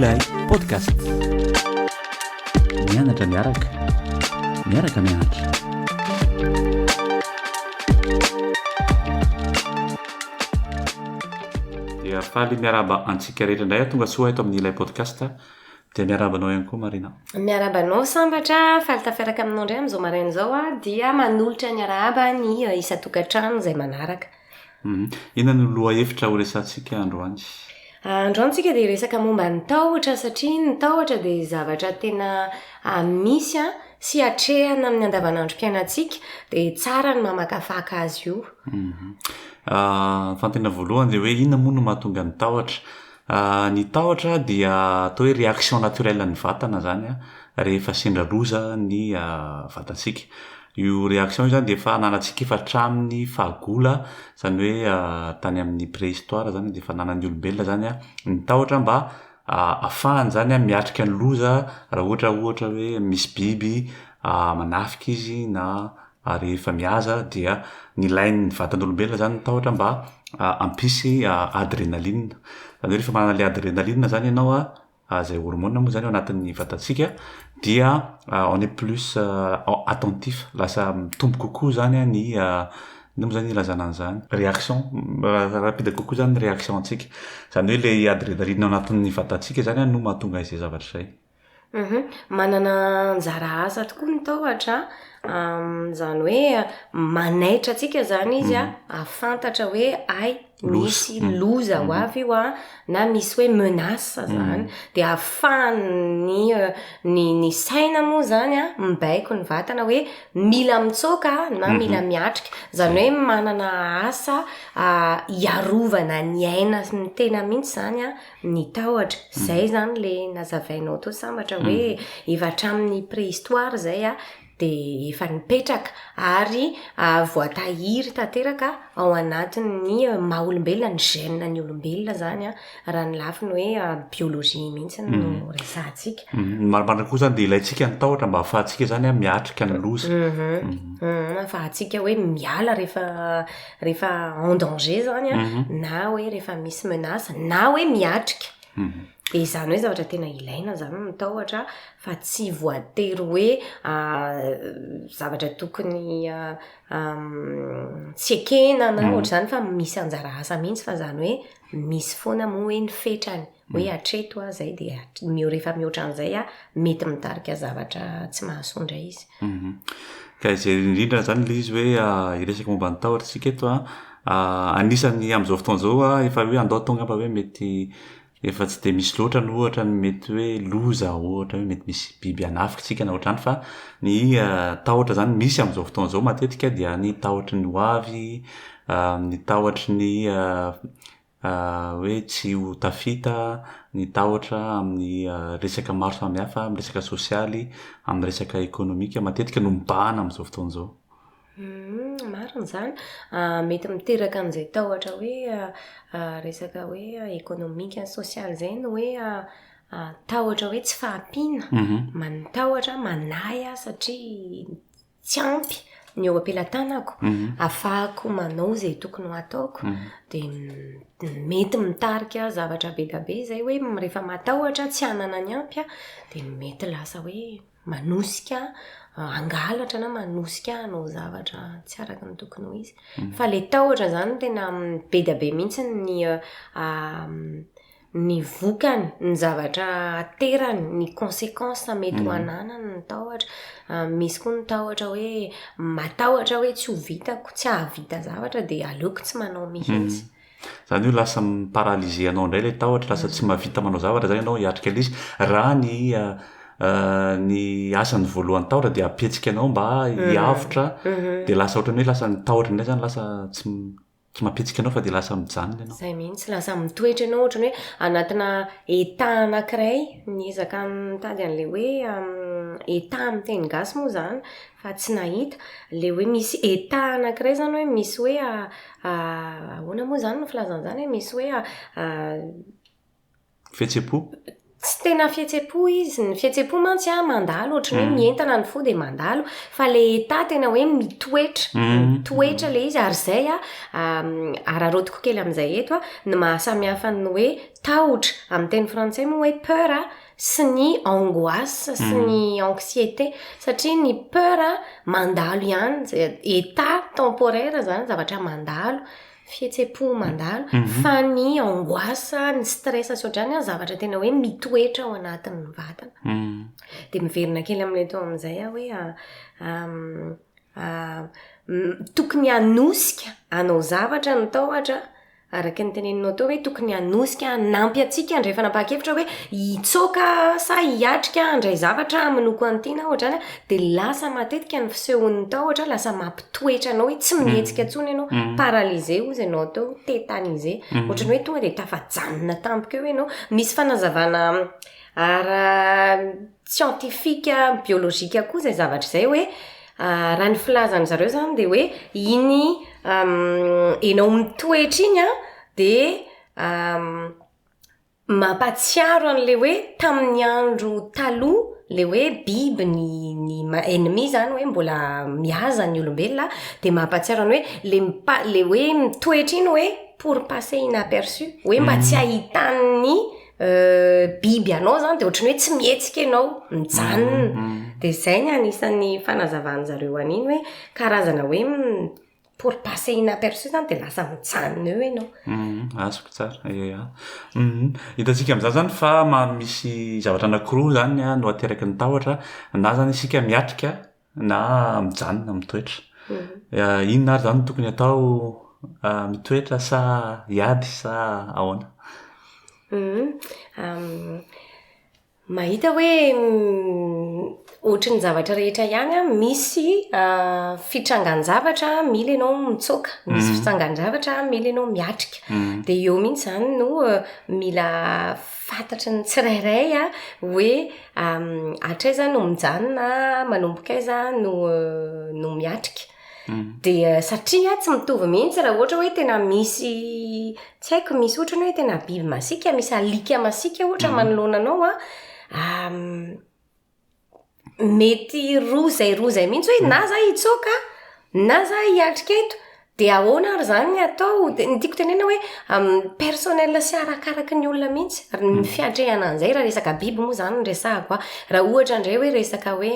Milay podcast. Mianatra miaraka mianatra. Dia faly miaraba antsika rehetra indray tonga soa eto amin'ny ilay podcast dia miarabanao ihany koa Marina. Miarabanao sambatra faly tafiaraka aminao indray amin'izao maraina izao dia manolotra ny araba ny isa-tokantrano izay manaraka. Inona no lohahevitra horesahantsika androany? Androantsika dia resaka momba ny tahotra satria ny tahotra dia zavatra tena misy sy atrehana amin'ny andavanandrom-piainantsika dia tsara ny mamakafaka azy io. Fantena voalohany dia hoe inona moa no mahatonga ny tahotra? Ny tahotra dia atao hoe réaction naturelle ny vatana zany rehefa sendra loza ny vatantsika. Io réaction io zany dia efa nanantsika efa hatramin'ny fahagola, zany hoe tany amin'ny préhistoire zany dia efa nanan'ny olombelona zany ny tahotra mba ahafahany zany miatrika ny loza raha ohatra hoe misy biby manafika izy na rehefa mihaza dia ny ilain'ny vatan'olombelona zany ny tahotra mba hampisy adrénaline. Zany hoe rehefa manana le adrénaline zany ianao izay hormone moa zany ao anatin'ny vatantsika dia on est plus attentif, lasa mitombo kokoa zany ny ino moa zany ilazana an'izany réaction rapide kokoa zany réaction antsika, zany hoe le adrénaline ao anatin'ny vatantsika zany no mahatonga izay zavatra izay. Manana anjara asa tokoa ny tahotra, zany hoe manaitra antsika zany izy ahafantatra hoe misy loza ho avy io na misy hoe menace zany dia ahafahany ny saina moa zany mibaiko ny vatana hoe mila mitsoka na mila miatrika, zany hoe manana asa iarovana ny aina ny tena mihitsy zany ny tahotra. Zay zany le nazavainao tao sambatra hoe efa hatramin'ny préhistoire zay dia efa nipetraka ary voatahiry tanteraka ao anatin'ny maha-olombelona, ny gène ny olombelona zany raha ny lafiny hoe biologie mihitsy no resahantsika. Maromaro koa zany dia ilaintsika ny tahotra mba ahafahantsika zany miatrika ny loza. Ahafahantsika hoe miala rehefa en danger zany na hoe rehefa misy menace na hoe miatrika. Dia zany hoe zavatra tena ilaina zany ny tahotra fa tsy voatery hoe zavatra tokony tsy ekena na ohatra zany fa misy anjara asa mihitsy, fa zany hoe misy foana moa hoe ny fetrany hoe hatreto zay dia rehefa mihoatra an'izay mety mitarika zavatra tsy mahasondra izy. Ka izay indrindra zany le izy hoe iresaka momba ny tahotra tsika eto anisany amin'izao fotoan'izao efa hoe andao tonga mba hoe mety efa tsy dia misy loatra no ohatra ny mety hoe loza, ohatra hoe mety misy biby hanafika tsika na ohatrany, fa ny tahotra zany misy amin'izao fotoan'izao matetika dia ny tahotry ny hoavy, ny tahotry ny hoe tsy ho tafita, ny tahotra amin'ny resaka maro samihafa, amin'ny resaka sosialy, amin'ny resaka ekonomika matetika no mibahana amin'izao fotoan'izao. Marina zany mety miteraka an'izay tahotra hoe resaka hoe ekonomika sosialy zay no hoe tahotra hoe tsy fahampiana, tahotra manaya satria tsy ampy ny eo am-pelatanako, ahafahako manao zay tokony ho ataoko dia mety mitarika zavatra be da be zay hoe rehefa matahotra tsy hanana ny ampy dia mety lasa hoe manosika angalatra na manosika hanao zavatra tsy araka ny tokony ho izy. Fa le tahotra zany tena be da be mihitsy ny vokany, ny zavatra aterany, ny conséquence mety ho ananany ny tahotra. Misy koa ny tahotra hoe matahotra hoe tsy ho vitako, tsy ahavita zavatra dia aleoko tsy manao mihitsy. Zany hoe lasa miparalysé anao indray le tahotra, lasa tsy mahavita manao zavatra zany ianao hiatrika izy raha ny asany voalohany tahotra dia apetsika anao mba hiavotra dia lasa ohatrany hoe lasa ny tahotra indray zany lasa tsy mampetsika anao fa dia lasa mijanona ianao. Zay mihitsy lasa mitoetra ianao ohatrany hoe anatina état anankiray, niezaka mitady an'le hoe état amin'ny teny gasy moa zany fa tsy nahita le hoe misy état anankiray zany hoe misy hoe ahoana moa zany no filazan'izany hoe misy hoe fihetsem-po. Tsy tena fihetsem-po izy, ny fihetsem-po mantsy mandalo, ohatrany hoe mientana ny fo dia mandalo, fa le état tena hoe mitoetra le izy ary zay ararodiko kely amin'izay eto ny mahasamihafa ny hoe tahotra amin'ny teny frantsay moa hoe peur sy ny angoisse sy ny anxiété satria ny peur mandalo ihany état temporaire zany zavatra mandalo fihetsepo mandalo fa ny angoisse ny stress soatrany zavatra tena hoe mitoetra ao anatin'ny vatana dia miverina kely amin'ilay tao amin'izay hoe tokony hanosika hanao zavatra ny tahotra araka ny teneninao teo hoe tokony hanosika nampy atsika andray fanapahakevitra hoe hitsoaka sa hiatrika andray zavatra aminoko an'ity na ohatrany dia lasa matetika ny fisehon'ny tahotra lasa mampitoetra anao hoe tsy mihetsika ntsony ianao paralysé ozy ianao teo tétanisé ohatrany hoe tonga dia tafajanona tampoka eo ianao misy fanazavana ara scientifique biolojika koa izay zavatra izay hoe raha ny filazany zareo zany dia hoe iny enao mitoetra iny dia mampatsiaro an'le hoe tamin'ny andro taloha le hoe biby ny ennemi zany hoe mbola mihaza ny olombelona dia mampatsiaro any hoe le hoe mitoetra iny hoe pour passer inaperçu hoe mba tsy ahitan'ny biby anao zany dia ohatrany hoe tsy mihetsika ianao mijanona dia izay ny anisan'ny fanazavan'zareo an'iny hoe karazana hoe pour passer inaperçu zany dia lasa mijanona eo ianao azoko tsara hitantsika amin'izany zany fa misy zavatra anankiroa zany no ateraky ny tahotra na zany isika miatrika na mijanona mitoetra inona ary zany tokony atao mitoetra sa hiady sa ahoana mahita hoe ohatry ny zavatra rehetra ihany misy fitrangan-javatra mila ianao mitsoaka misy fitrangan-javatra mila ianao miatrika dia eo mihitsy zany no mila fantatry ny tsirairay hoe hatraiza no mijanona manomboka aiza no miatrika dia satria tsy mitovy mihitsy raha ohatra hoe tena misy tsy haiko misy ohatra hoe tena biby masika misy alika masika ohatra manoloana anao mety roa zay mihitsy hoe na za hitsoaka na za hiatrika eto dia ahoana ary zany atao ny tiako tenena hoe personnel sy arakaraky ny olona mihitsy ny fiatrehana an'izay raha resaka biby moa zany ny resahako raha ohatra indray hoe resaka hoe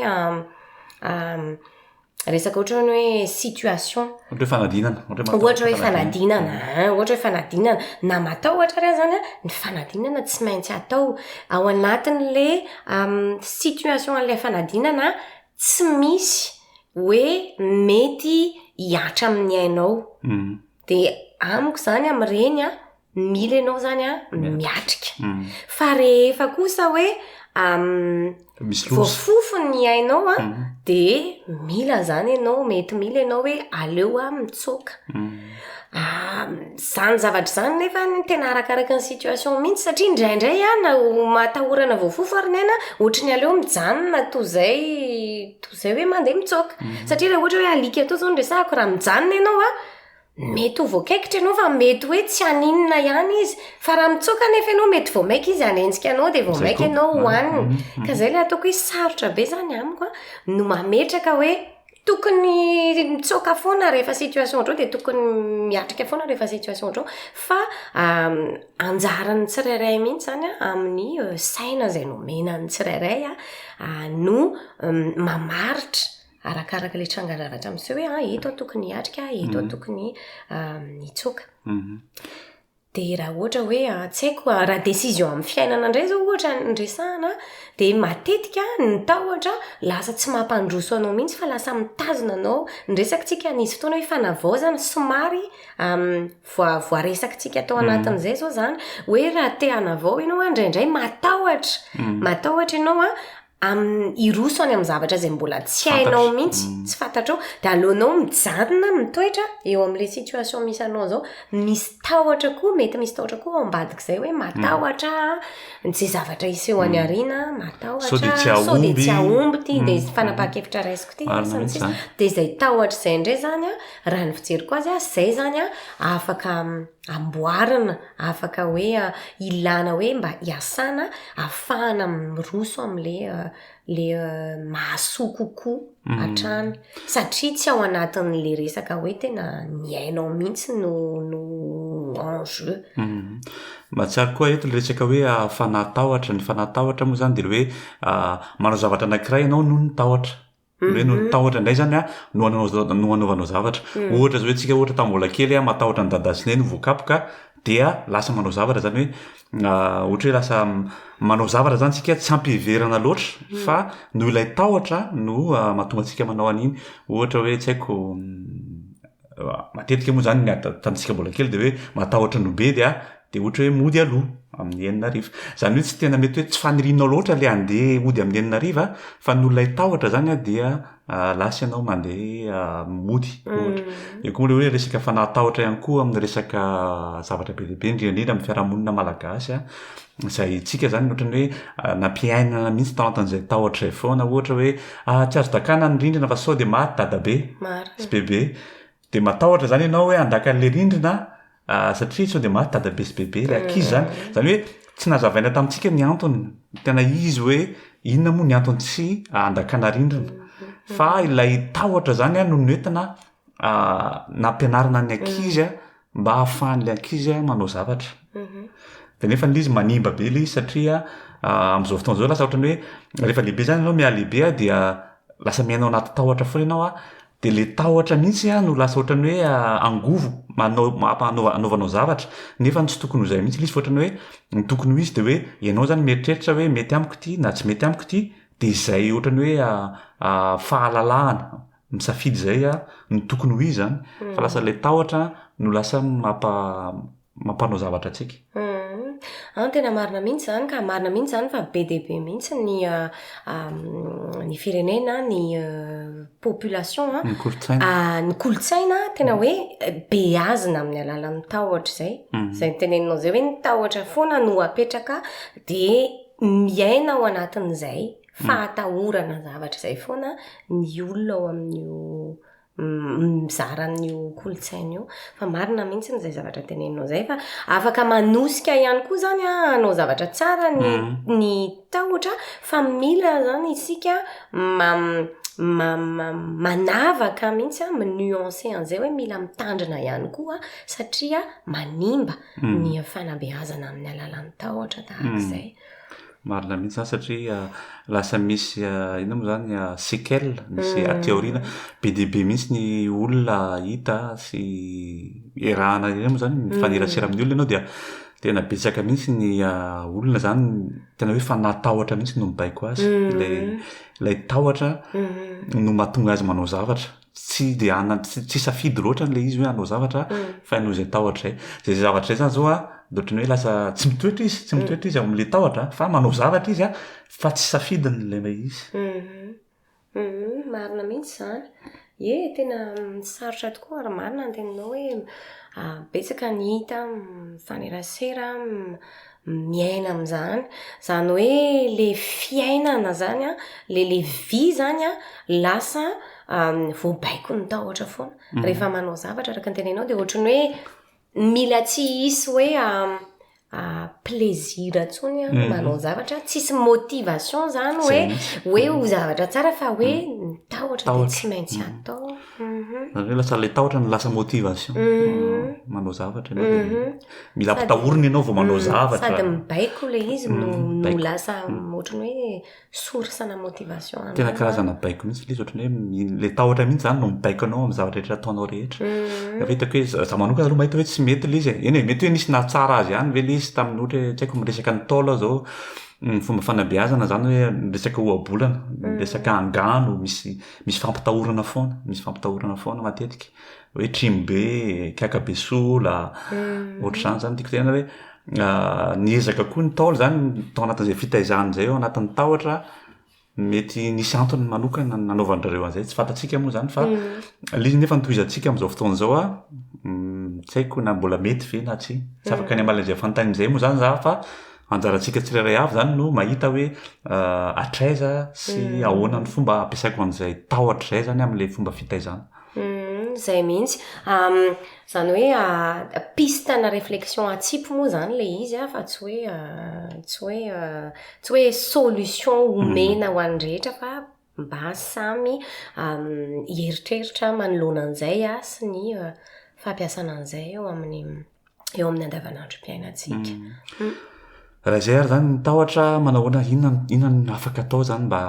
resaka ohatra hoe situation ohatra hoe fanadinana na matahotra ary zany ny fanadinana tsy maintsy atao ao anatin'le situation an'ilay fanadinana tsy misy hoe mety hiatra amin'ny ainao dia amiko zany amin'ireny mila ianao zany miatrika fa rehefa kosa hoe voafofo ny ainao dia mila zany ianao mety mila ianao hoe aleo mitsoaka zany zavatra zany nefa tena arakaraka ny situation mihitsy satria indraindray na matahorana voafofo ary nena ohatra ny aleo mijanona toy zay hoe mandeha mitsoaka satria raha ohatra hoe alika atao zao nresahako raha mijanona ianao mety ho voakaikitra ianao fa mety hoe tsy haninona ihany izy fa raha mitsoaka nefa ianao mety vao maika izy hanenjika anao dia vao maika ianao hohaniny ka izay le ataoko hoe sarotra be zany amiko no mametraka hoe tokony mitsoaka foana rehefa situation ohatrao dia tokony miatrika foana rehefa situation ohatrao fa anjarany tsirairay mihitsy zany amin'ny saina izay nomena ny tsirairay no mamaritra arakaraka le trangan-javatra amin'izay hoe eto tokony hiatrika eto tokony hitsoaka dia raha ohatra hoe tsy haiko raha décision amin'ny fiainana indray zao ohatra nresahana dia matetika ny tahotra lasa tsy mampandroso anao mihitsy fa lasa mitazona anao nresakitsika nisy fotoana hoe fanavaozana somary voaresakitsika atao anatin'izay zao zany hoe raha te hanavao ianao indraindray matahotra ianao iroso any amin'ny zavatra izay mbola tsy hainao mihitsy tsy fantatrao dia aleonao mijanona mitoetra eo amin'ilay situation misy anao zao misy tahotra koa mety misy tahotra koa ao ambadik'izay hoe matahotra izay zavatra iseho any ariana matahotra sao dia tsy ahomby ty dia fanapahakevitra raisiko ty dia izay tahotra izay indray zany raha ny fijeriko azy izay zany afaka amboarina afaka hoe ilana hoe mba hiasana ahafahana miroso amin'le mahasoa kokoa hatrany satria tsy ao anatin'le resaka hoe tena ny ainao mihitsy no en jeu. Mahatsiary koa eto le resaka hoe fanahatahotra ny fanahatahotra moa zany de le hoe manao zavatra anankiray ianao no ny tahotra hoe no ny tahotra indray zany no anaovanao zavatra ohatra zao hoe tsika ohatra tambola kely matahotra ny dadasinay no voakapoka dia lasa manao zavatra zany hoe ohatra hoe lasa manao zavatra zany tsika tsy ampiverana loatra fa no ilay tahotra no mahatonga antsika manao an'iny ohatra hoe tsy haiko matetika moa zany tantsika mbola kely de hoe matahotra no be dia ohatra hoe mody aloha amin'ny 9 zany hoe tsy tena mety hoe tsy fanirinao loatra le andeha mody amin'ny 9 fa nolay tahotra zany dia lasa ianao mandeha mody ohatra eo koa le hoe resaka fanahatahotra ihany koa amin'ny resaka zavatra be lehibe indrindra amin'ny fiarahamonina malagasy izay tsika zany ohatrany hoe nampiainana mihitsy tao anatin'izay tahotra izay foana ohatra hoe tsy azo dakana ny rindrina fa sao de maty dadabe sy bebe de matahotra zany ianao hoe andakan'le rindrina satria sao de maty dadabe sy bebe le ankizy zany hoe tsy nazavaina tamintsika ny antony tena izy hoe inona moa ny antony tsy andakana rindrina fa ilay tahotra zany no noentina nampianarana ny ankizy mba hahafahan'le ankizy manao zavatra de nefa n'izy manimba be le izy satria amin'izao fotoana zao lasa ohatrany hoe rehefa lehibe zany ianao miala lehibe dia lasa miainao anaty tahotra foana ianao de le tahotra mihitsy no lasa ohatrany hoe angovo anaovanao zavatra nefa tsy tokony ho zay mihitsy izy ohatrany hoe ny tokony ho izy de hoe ianao zany mieritreritra hoe mety amiko ity na tsy mety amiko ity de izay ohatrany hoe fahalalahana misafidy zay ny tokony ho izy zany fa lasa le tahotra no lasa mampanao zavatra atsika tena marina mihitsy zany ka marina mihitsy zany fa be dehibe mihitsy ny firenena ny population ny kolotsaina tena hoe beazina amin'ny alalan'ny tahotra zay teneninao zay hoe ny tahotra foana no apetraka de miaina ao anatin'izay fahatahorana zavatra zay foana ny olona ao amin'io mizaran'io kolotsaina io fa marina mihitsy n'izay zavatra teneninao zay fa afaka manosika ihany koa zany anao zavatra tsara ny tahotra fa mila zany isika manavaka mihitsy nuance an'izay hoe mila mitandrina ihany koa satria manimba ny fanabeazana amin'ny alalan'ny tahotra tahak'izay marina mihitsy zany satria lasa misy ina moa zany séquelle misy ateoriana be dehibe mihitsy ny olona hita sy erahana ina moa zany mifanerasera amin'ny olona ianao dia tena betsaka mihitsy ny olona zany tena hoe fanahatahotra mihitsy no mibaiko azy ilay tahotra no mahatonga azy manao zavatra tsy de tsy safidy loatra n'le izy hoe anao zavatra fa ianao zay tahotra zay zavatra zay zany zao de ohatrany hoe lasa tsy mitoetra izy amin'le tahotra fa manao zavatra izy fa tsy safidiny le izy marina mihitsy zany tena sarotra tokoa ary marina ny teninao hoe betsaka ny hita mifanerasera miaina amin'izany zany hoe le fiainana zany le vy zany lasa voabaiko ny tahotra foana rehefa manao zavatra araka ny tenenao de ohatrany hoe mila tsy hisy hoe plaisir ntsony manao zavatra tsisy motivation zany hoe ho zavatra tsara fa hoe ny tahotra de tsy maintsy atao zany hoe lasa le tahotra no lasa motivation manao zavatra mila ampitahorina ianao vao manao zavatra sady mibaiko le izy no lasa ohatrany hoe source na motivation tena karazana baiko mihitsy le izy ohatrany hoe le tahotra mihitsy zany no mibaiko anao amin'ny zavatra rehetra ataonao rehetra efa hitako hoe za manokana aloha mahita hoe tsy mety le izy eny mety hoe nisy nahatsara azy ihany ve le izy tamin'ny ohatra tsy haiko miresaka ny taolo zao fomba fanabeazana zany hoe resaka ohabolana resaka angano misy fampitahorana foana matetika hoe trimbe kiakabe sola ohatr'izany zany tiako tena hoe niezaka koa ny taolo zany tao anatin'izay fitaizany zay ao anatin'ny tahotra mety nisy antony manokana nanaovan'rareo an'izay tsy fantatsika moa zany fa le izy nefa nitohizantsika amin'izao fotoana zao tsy haiko na mbola mety ve na tsy afaka ny amalan'izay fantanin'izay moa zany za fa anjarantsika tsirairay avy zany no mahita hoe atraiza sy ahoana ny fomba ampiasaiko an'izay tahotra zay zany amin'le fomba fitaizana zay mihitsy zany hoe piste na réflexion atsipy moa zany le izy fa tsy hoe solution omena ho an'ny rehetra fa mba samy heritreritra manoloana an'izay sy ny fampiasana an'izay eo amin'ny eo amin'ny andavanandrom-piainantsika. Raha izay ary zany ny tahotra manahoana inona afaka atao zany mba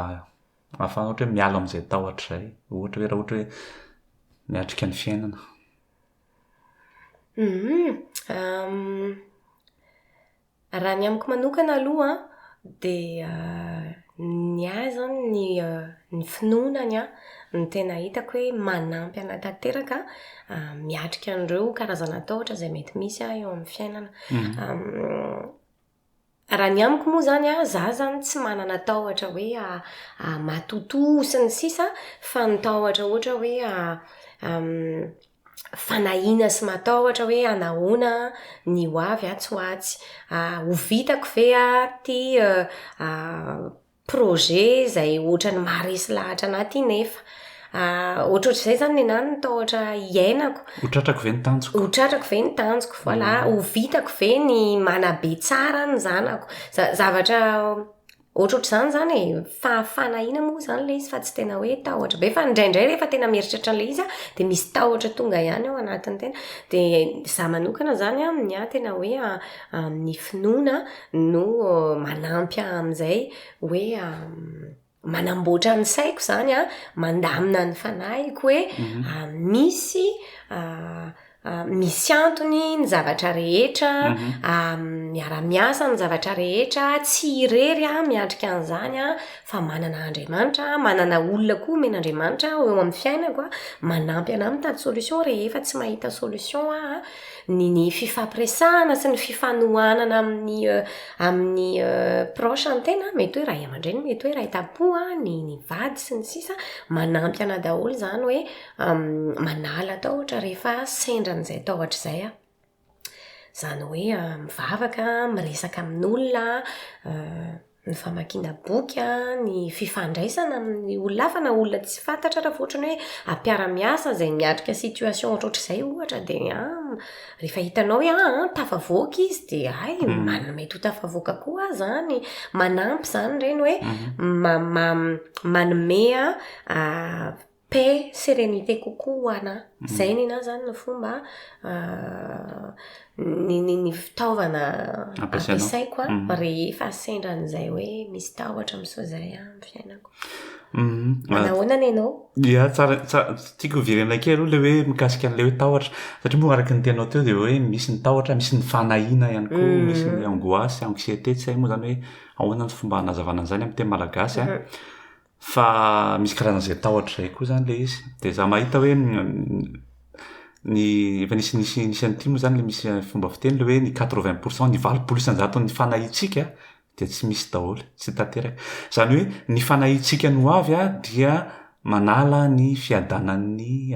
ahafahana ohatra hoe miala amin'izay tahotra izay, ohatra hoe raha ohatra hoe miatrika ny fiainana. Raha ny amiko manokana aloha dia ny ahy zany ny finoanany ny tena hitako hoe manampy ana tanteraka miatrika an'ireo karazana tahotra izay mety misy eo amin'ny fiainana. Raha ny amiko moa zany za zany tsy manana tahotra hoe matoto sy ny sisa, fa ny tahotra ohatra hoe fanahiana sy matahotra hoe anahoana ny ho avy tsy ho atsy. Ho vitako ve ty projet izay ohatra ny maharesy lahatra anaty nefa. Ohatrohatr'izay zany ny anany ny tahotra iainako. Ho tratrako ve ny tanjoko? Ho tratrako ve ny tanjoko, voilà. Ho vitako ve ny manabe tsara ny zanako. Zavatra ohatrohatr'izany zany fanahiana moa zany le izy fa tsy tena hoe tahotra be, fa indraindray rehefa tena mieritratra an'le izy dia misy tahotra tonga ihany ao anatiny tena. Dia za manokana zany amin'ny tena hoe ny finoana no manampy amin'izay hoe manamboatra ny saiko zany mandamina ny fanahiko hoe misy antony ny zavatra rehetra, miara-miasa ny zavatra rehetra, tsy irery miatrika an'izany fa manana Andriamanitra, manana olona koa men'Andriamanitra eo amin'ny fiainako manampy ana mitady solution rehefa tsy mahita solution ny fifampiresahana sy ny fifanohanana amin'ny proche ny tena, mety hoe ray aman-dreny, mety hoe ray tampo ny vady sy ny sisa, manampy ana daholo zany hoe manala tahotra rehefa sendra n'izay tahotra izay zany hoe mivavaka, miresaka amin'olona, ny famakiana boky, ny fifandraisana amin'ny olona hafa na olona tsy fantatra raha vao ohatrany hoe ampiara-miasa izay miatrika situation ohatrohatr'izay ohatra dia rehefa hitanao hoe tafavoaka izy dia mety ho tafavoaka koa zany, manampy zany ireny hoe manome paix, sérénité kokoa ana. Zay nina zany ny fomba ny fitaovana ampiasaiko rehefa sendra an'izay hoe misy tahotra misoa izay amin'ny fiainako. Manahoana ny ianao? Ia, tsara tiako virena kely aloha le hoe mikasika an'ilay hoe tahotra, satria moa araka ny tenao teo dia hoe misy ny tahotra, misy ny fanahiana ihany koa, misy ny angoisse, anxiété, tsy hay moa zany hoe ahoana ny fomba hanazavana an'izany amin'ny teny malagasy fa misy karazan'izay tahotra izay koa zany le izy. Dia za mahita hoe efa nisy an'ity moa zany le misy fomba fiteny le hoe ny 80%, ny 80% ny fanahintsika dia tsy misy daholo, tsy tanteraka. Zany hoe ny fanahintsika no avy dia manala ny fiadanan'ny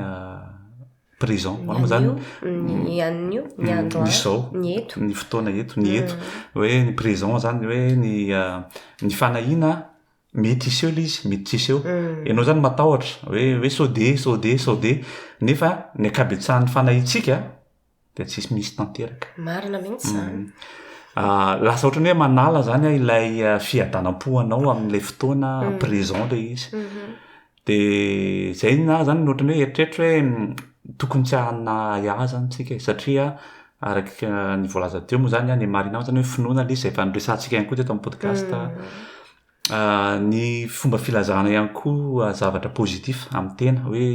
prison. Moa zany ny androany, ny eto, ny fotoana eto, ny eto hoe ny prison zany hoe ny fanahiana mety iseho le izy, mety tsy iseho. Ianao zany matahotra hoe sode nefa ny akabetsahan'ny fanahintsika dia tsy misy tanteraka. Marina mihitsy zany. Lasa ohatrany hoe manala zany ilay fiadanam-po anao amin'ilay fotoana prison le izy. Dia zay na zany ohatrany hoe eritreritra hoe tokony tsy hahana ahy zany tsika, satria araka ny voalaza teo moa zany ny marina zany hoe finoana le izy, efa niresantsika ihany koa teto amin'ny podcast. Ny fomba filazana ihany koa zavatra positif amin'ny tena hoe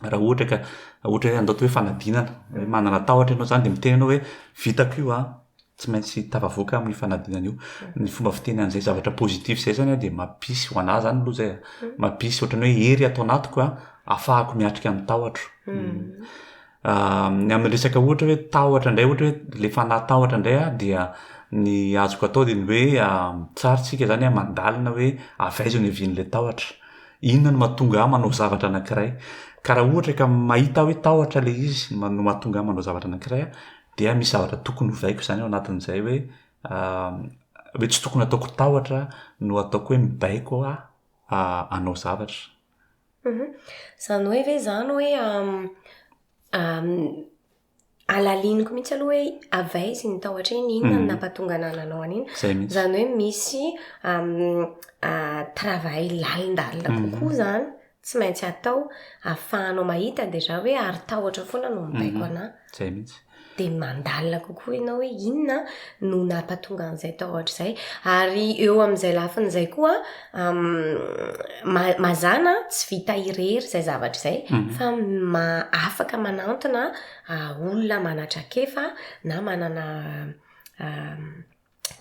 raha ohatra hoe andao hoe fanadinana, hoe manana tahotra ianao zany dia miteny ianao hoe vitako io tsy maintsy tafavoaka amin'ny fanadinana io. Ny fomba fiteny an'izay zavatra positif zay zany dia mampisy ho anahy zany aloha zay, mampisy ohatrany hoe hery atao anatiko ahafahako miatrika amin'ny tahotra. Amin'ny resaka ohatra hoe tahotra indray, ohatra hoe le fanahy tahotra indray dia ny azoko atao dia ny hoe tsara tsika zany mandalina hoe avaiza ny avian'ilay tahotra, inona no mahatonga manao zavatra anankiray. Ka raha ohatra ka mahita hoe tahotra le izy no mahatonga manao zavatra anankiray dia misy zavatra tokony hovaiko zany ao anatin'izay hoe tsy tokony ataoko tahotra no ataoko hoe mibaiko hanao zavatra. Zany hoe ve zany hoe alaliniko mihitsy aloha hoe avaizy ny tahotra iny, inona no nampahatonga nanao an'iny. Zany hoe misy travail lalindalina kokoa zany tsy maintsy atao ahafahanao mahita deja hoe ary tahotra foana no mibaiko anahy. Zay mihitsy. de mandalina kokoa ianao hoe inona no nampatonga an'izay tahotra zay ary eo amin'izay lafin'izay koa mazana tsy vita irery zay zavatra zay fa afaka manantona olona manatrakefa na manana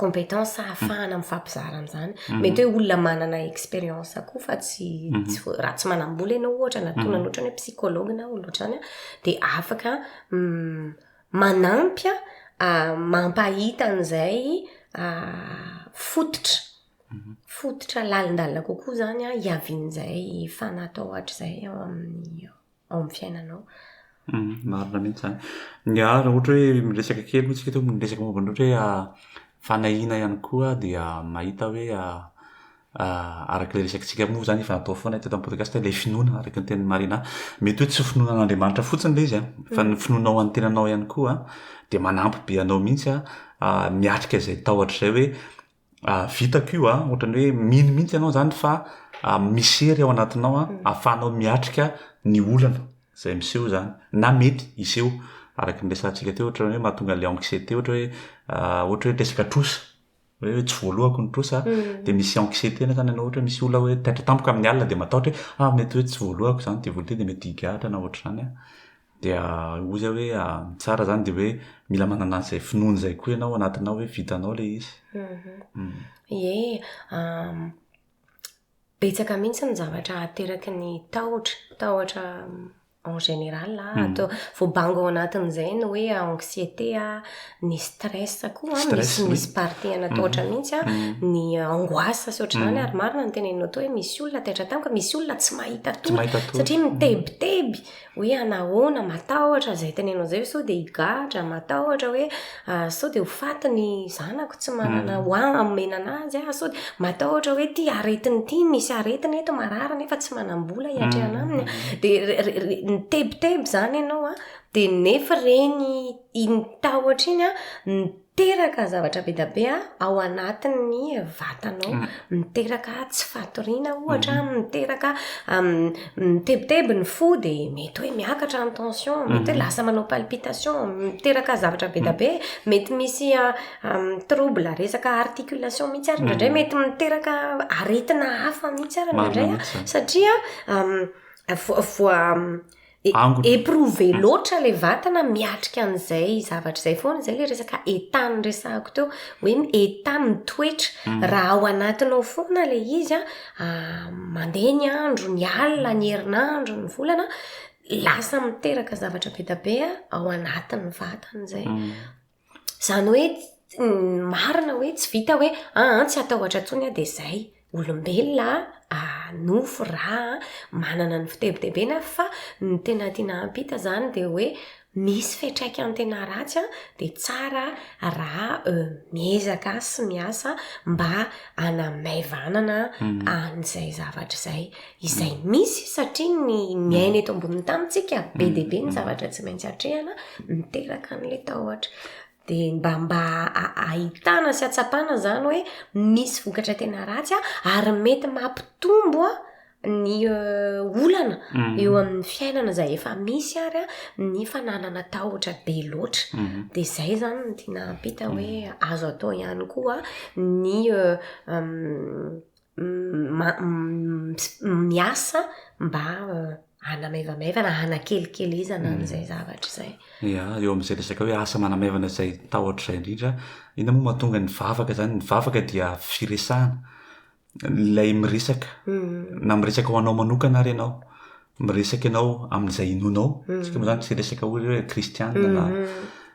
compétence ahafahana mifampizara am'izany mety hoe olona manana expérience koa fa tsy raha tsy manambola ianao ohatra natonana ohatra hoe psychologue na olo ohatrany de afaka manampy mampahita an'izay fototra lalindalina kokoa zany hiavian'izay fanatahotra zay ao amin'ny fiainanao. Marina mihitsy zany. Raha ohatra hoe miresaka kely moa tsika to miresaka momba ny ohatra hoe fanahina ihany koa dia mahita hoe araka le resakantsika moa zany efa natao foana teto amin'ny podcast ilay finoana araka ny teny marina mety hoe tsy finoanan'Andriamanitra fotsiny le izy fa ny finoanao an'ny tenanao ihany koa dia manampy be anao mihitsy miatrika izay tahotra zay hoe vitako io ohatrany hoe mino mihitsy ianao zany fa misery ao anatinao ahafahanao miatrika ny olana zay miseho zany na mety iseho araka ny resantsika teo ohatra hoe mahatonga le anxiété ohatra hoe resaka trosa hoe tsy voalohako ny trosa dia misy anxiété na zany ianao ohatra misy olona hoe taitra tampoka amin'ny alina dia matahotra hoe mety hoe tsy voalohako zany dia voalohany dia mety higatra na ohatra zany dia ozy hoe tsara zany dia hoe mila manana an'izay finoana zay koa ianao anatinao hoe vitanao le izy. Betsaka mihitsy ny zavatra ateraky ny tahotra en général atao voabango ao anatin'izay no hoe anxiété ny stress koa misy partie anatahotra mihitsy ny angoisse sy ohatra zany ary marina ny tenenao tao hoe misy olona taitra tampoka misy olona tsy mahita toa satria mitebiteby hoe anahoana matahotra zay tenenao zay sao dia higatra matahotra hoe sao dia ho faty ny zanako tsy manana amena anazy sao dia matahotra hoe ty aretiny ty misy aretiny eto marara nefa tsy manambola hiatrehana aminy dia mitebiteby zany ianao dia nefa reny iny tahotra iny miteraka zavatra be da be ao anatin'ny vatanao miteraka tsy fatoriana ohatra miteraka mitebiteby ny fo dia mety hoe miakatra ny tension mety hoe lasa manao palpitation miteraka zavatra be da be mety misy trouble resaka articulation mihitsy ary indray mety miteraka aretina hafa mihitsy ary indray satria éprouver loatra le vatana miatrika an'izay zavatra izay foana zay le resaka état ny resahako teo hoe état mitoetra raha ao anatinao foana le izy mandeha ny andro ny alina ny herinandro ny volana lasa miteraka zavatra be da be ao anatin'ny vatana zay zany hoe marina hoe tsy vita hoe tsy atahotra tsony dia zay olombelona nofo raha manana ny fitebitebena fa ny tena tiana hampita zany dia hoe misy fiatraikany tena ratsy dia tsara raha miezaka sy miasa mba hanamaivanana an'izay zavatra izay misy satria ny miaina eto amboniny tamintsika be dia be ny zavatra tsy maintsy hatrehana miteraka an'ilay tahotra dia mba ahitana sy atsapana zany hoe misy vokatra tena ratsy ary mety mampitombo ny olana eo amin'ny fiainana izay efa misy ary ny fananana tahotra be loatra dia izay zany no tiana hampita hoe azo atao ihany koa ny miasa mba hanamaivamaivana hanakelikely-izana an'izay zavatra izay. Eo amin'izay resaka hoe asa manamaivana izay tahotra izay indrindra ina moa mahatonga ny vavaka zany ny vavaka dia firesahana ilay miresaka na miresaka ho anao manokana ary ianao miresaka ianao amin'izay inonao tsika moa zany tsy resaka hoe kristiana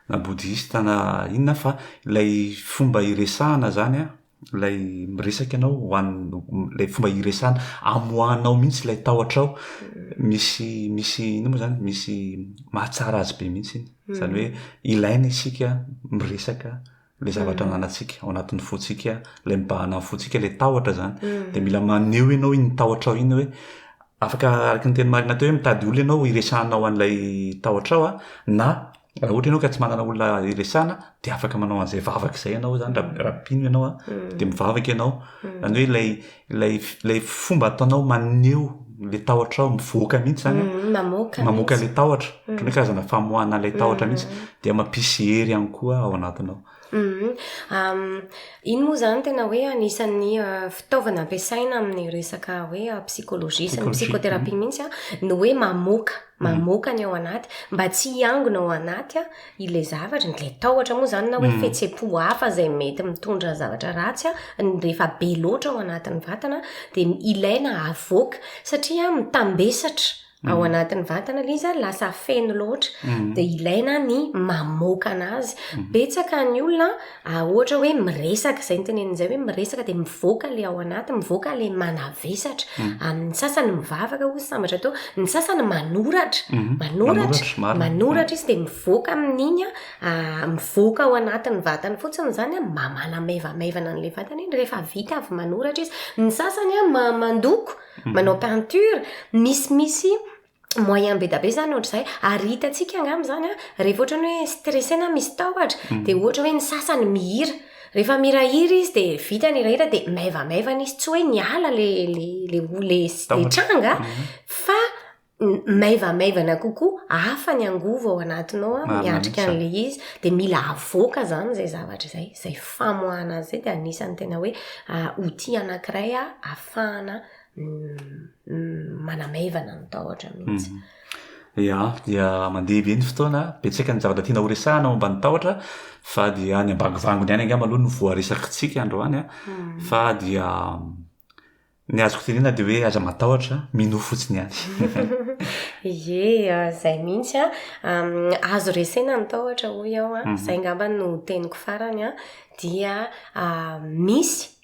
na boudiste na inona fa ilay fomba iresahana zany ilay miresaka ianao ilay fomba iresahana amoahanao mihitsy ilay tahotrao misy ina moa zany misy mahatsara azy be mihitsy zany hoe ilaina isika miresaka le zavatra ananantsika ao anatin'ny fotsika ilay mibahana amin'ny fotsika ilay tahotra zany dia mila maneho ianao iny tahotrao iny hoe afaka araka ny teny marina teo hoe mitady olona ianao iresahanao an'ilay tahotrao na raha ohatra ianao ka tsy manana olona iresahana dia afaka manao an'izay vavaka izay ianao zany rapino ianao dia mivavaka ianao zany hoe ilay fomba ataonao maneho le tahotra ao mivoaka mihitsy zany mamoaka le tahotra ohatran'ny karazana famoahana le tahotra mihitsy dia mampisy hery ihany koa ao anatinao. Iny moa zany tena hoe anisan'ny fitaovana ampiasaina amin'ny resaka hoe psikolojia sy ny psikoterapia mihitsy no hoe mamoaka ny ao anaty mba tsy hiangona ao anaty ile zavatra le tahotra moa zany na hoe fihetseham-po hafa zay mety mitondra zavatra ratsy rehefa be loatra ao anatin'ny vatana dia ilaina avoaka satria mitambesatra ao anatin'ny vatana le izy lasa feno loatra dia ilaina ny mamoaka anazy. Betsaka ny olona ohatra hoe miresaka zay ny tenenin'izay hoe miresaka dia mivoaka le ao anaty mivoaka le manavesatra ny sasany mivavaka ho sambatra tao ny sasany manoratra izy dia mivoaka amin'iny mivoaka ao anatin'ny vatana fotsiny zany mamana maivamaivana n'le vatana iny rehefa vita avy manoratra izy ny sasany mandoko manao peinture misy moyen be da be zany ohatr'izay ary hitantsika angamy zany rehefa ohatra hoe stressena misy tahotra dia ohatra hoe ny sasany mihira rehefa mirahira izy dia vita ny irahira dia maivamaivana izy tsy hoe niala le tranga fa maivamaivana kokoa hafa ny angovo ao anatinao miatrika an'le izy dia mila avoaka zany zay zavatra zay famoahana azy zay dia anisan'ny tena hoe outil anankiray ahafahana manamaivana ny tahotra mihitsy. Dia mandeha be ny fotoana betsaka ny zavatra tiana horesahana ao ambany tahotra fa dia ny ambangivangony ihany angamba aloha no voaresakitsika androany fa dia ny azoko tenena dia hoe aza matahotra mino fotsiny ihany. Zay mihitsy azo resena ny tahotra hoy ao zay angamba no teniko farany dia misy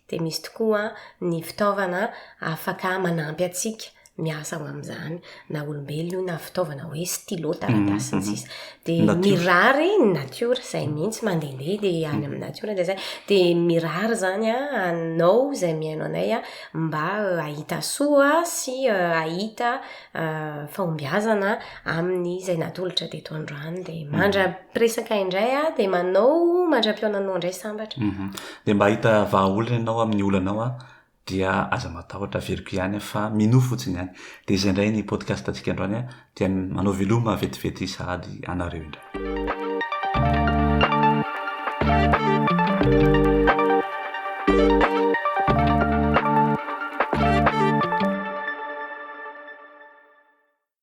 tokoa ny fitaovana afaka manampy atsika miasa ao amin'izany na olombelo na fitaovana hoe stylo taratasy sisa dia mirary natiora zay mihitsy mandehandeha dia any amin'ny natiora dia zay dia mirary zany anao zay miaino anay mba ahita soa sy ahita fahombiazana amin'ny zay natolotra teto androany dia mandra-piresaka indray dia manao mandra-pionanao indray sambatra dia mba ahita vahaolana ianao amin'ny olanao dia aza matahotra veriko ihany fa mino fotsiny ihany. Dia izay indray ny podcast antsika androany dia manao veloma vetivety sahady anareo indray.